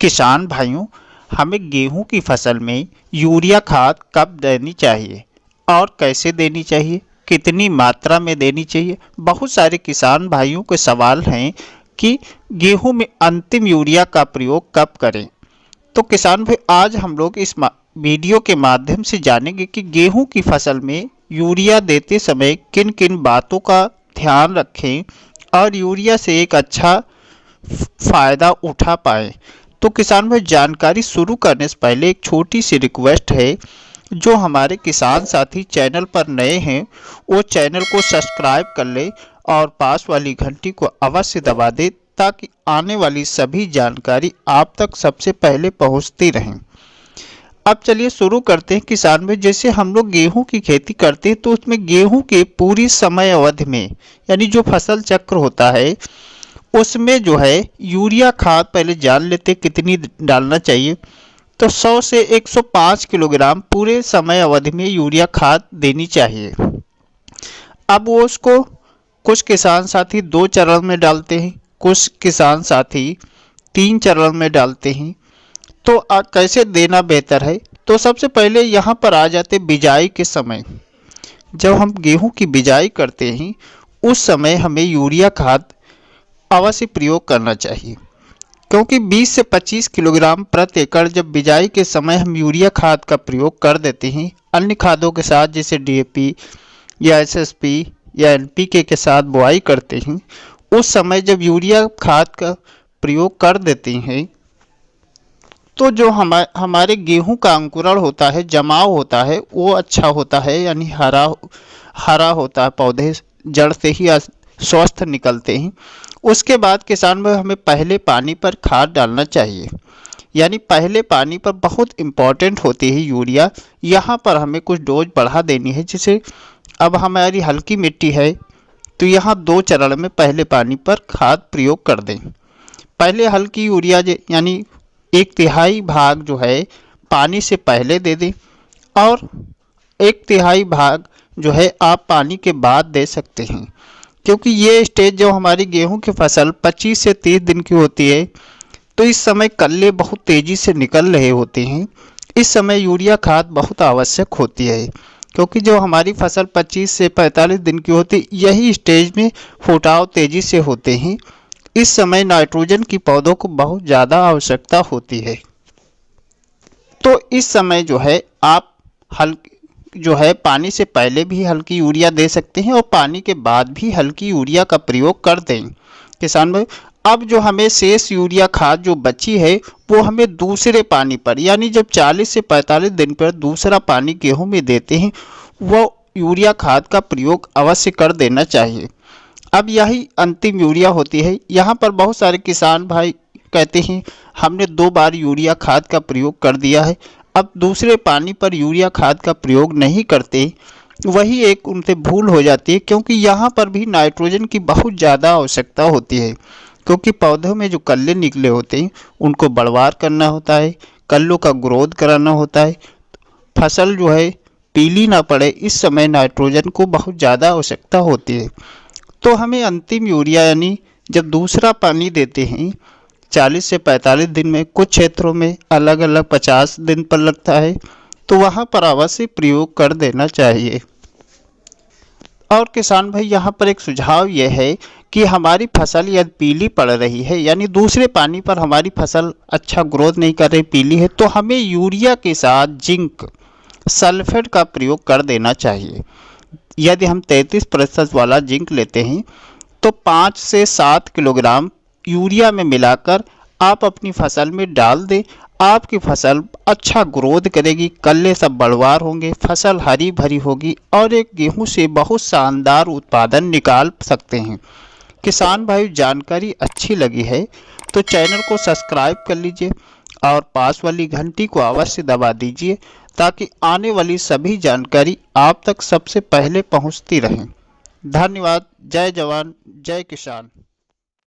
किसान भाइयों, हमें गेहूं की फसल में यूरिया खाद कब देनी चाहिए और कैसे देनी चाहिए, कितनी मात्रा में देनी चाहिए। बहुत सारे किसान भाइयों के सवाल हैं कि गेहूं में अंतिम यूरिया का प्रयोग कब करें। तो किसान भाई, आज हम लोग इस वीडियो के माध्यम से जानेंगे कि गेहूं की फसल में यूरिया देते समय किन किन बातों का ध्यान रखें और यूरिया से एक अच्छा फायदा उठा पाएं। तो किसान भाई, जानकारी शुरू करने से पहले एक छोटी सी रिक्वेस्ट है, जो हमारे किसान साथी चैनल पर नए हैं वो चैनल को सब्सक्राइब कर ले और पास वाली घंटी को अवश्य दबा दे, ताकि आने वाली सभी जानकारी आप तक सबसे पहले पहुंचती रहें। अब चलिए शुरू करते हैं किसान भाई। जैसे हम लोग गेहूं की खेती करते हैं तो उसमें गेहूं के पूरी समय अवधि में, यानी जो फसल चक्र होता है उसमें जो है यूरिया खाद पहले जान लेते कितनी डालना चाहिए। तो 100 से 105 किलोग्राम पूरे समय अवधि में यूरिया खाद देनी चाहिए। अब वो उसको कुछ किसान साथी 2 चरण में डालते हैं, कुछ किसान साथी 3 चरण में डालते हैं। तो कैसे देना बेहतर है, तो सबसे पहले यहाँ पर आ जाते बिजाई के समय। जब हम गेहूं की बिजाई करते हैं उस समय हमें यूरिया खाद अवश्य प्रयोग करना चाहिए, क्योंकि 20 से 25 किलोग्राम प्रति एकड़ जब बिजाई के समय हम यूरिया खाद का प्रयोग कर देते हैं अन्य खादों के साथ, जैसे डीएपी या एसएसपी या एनपीके के साथ बुआई करते हैं, उस समय जब यूरिया खाद का प्रयोग कर देते हैं तो जो हमारे गेहूं का अंकुरण होता है, जमाव होता है, वो अच्छा होता है, यानी हरा होता है, पौधे जड़ से ही स्वस्थ निकलते हैं। उसके बाद किसान भाई, हमें पहले पानी पर खाद डालना चाहिए, यानी पहले पानी पर बहुत इम्पॉर्टेंट होती है यूरिया। यहाँ पर हमें कुछ डोज बढ़ा देनी है। जैसे अब हमारी हल्की मिट्टी है तो यहाँ 2 चरण में पहले पानी पर खाद प्रयोग कर दें। पहले हल्की यूरिया यानी 1/3 भाग जो है पानी से पहले दे दें, और 1/3 भाग जो है आप पानी के बाद दे सकते हैं, क्योंकि ये स्टेज जो हमारी गेहूं की फसल 25 से 30 दिन की होती है तो इस समय कल्ले बहुत तेज़ी से निकल रहे होते हैं। इस समय यूरिया खाद बहुत आवश्यक होती है, क्योंकि जो हमारी फसल 25 से 45 दिन की होती है, यही स्टेज में फुटाव तेज़ी से होते हैं। इस समय नाइट्रोजन की पौधों को बहुत ज़्यादा आवश्यकता होती है। तो इस समय जो है आप जो है पानी से पहले भी हल्की यूरिया दे सकते हैं और पानी के बाद भी हल्की यूरिया का प्रयोग कर दें। किसान भाई, अब जो हमें शेष यूरिया खाद जो बची है वो हमें दूसरे पानी पर, यानी जब 40 से 45 दिन पर दूसरा पानी गेहूं में देते हैं, वो यूरिया खाद का प्रयोग अवश्य कर देना चाहिए। अब यही अंतिम यूरिया होती है। यहाँ पर बहुत सारे किसान भाई कहते हैं हमने 2 बार यूरिया खाद का प्रयोग कर दिया है, अब दूसरे पानी पर यूरिया खाद का प्रयोग नहीं करते। वही एक उनसे भूल हो जाती है, क्योंकि यहाँ पर भी नाइट्रोजन की बहुत ज़्यादा आवश्यकता होती है, क्योंकि पौधों में जो कल्ले निकले होते हैं उनको बढ़वार करना होता है, कल्लों का ग्रोथ कराना होता है, फसल जो है पीली ना पड़े, इस समय नाइट्रोजन को बहुत ज़्यादा आवश्यकता होती है। तो हमें अंतिम यूरिया यानी जब दूसरा पानी देते हैं 40 से 45 दिन में, कुछ क्षेत्रों में अलग अलग 50 दिन पर लगता है, तो वहाँ पर अवश्य प्रयोग कर देना चाहिए। और किसान भाई, यहाँ पर एक सुझाव यह है कि हमारी फसल यदि पीली पड़ रही है, यानी दूसरे पानी पर हमारी फसल अच्छा ग्रोथ नहीं कर रही, पीली है, तो हमें यूरिया के साथ जिंक सल्फेट का प्रयोग कर देना चाहिए। यदि हम 33% वाला जिंक लेते हैं तो 5 से 7 किलोग्राम यूरिया में मिलाकर आप अपनी फसल में डाल दें। आपकी फसल अच्छा ग्रोथ करेगी, कल्ले सब बढ़वार होंगे, फसल हरी भरी होगी और एक गेहूं से बहुत शानदार उत्पादन निकाल सकते हैं। किसान भाई, जानकारी अच्छी लगी है तो चैनल को सब्सक्राइब कर लीजिए और पास वाली घंटी को अवश्य दबा दीजिए, ताकि आने वाली सभी जानकारी आप तक सबसे पहले पहुंचती रहें। धन्यवाद। जय जवान, जय किसान।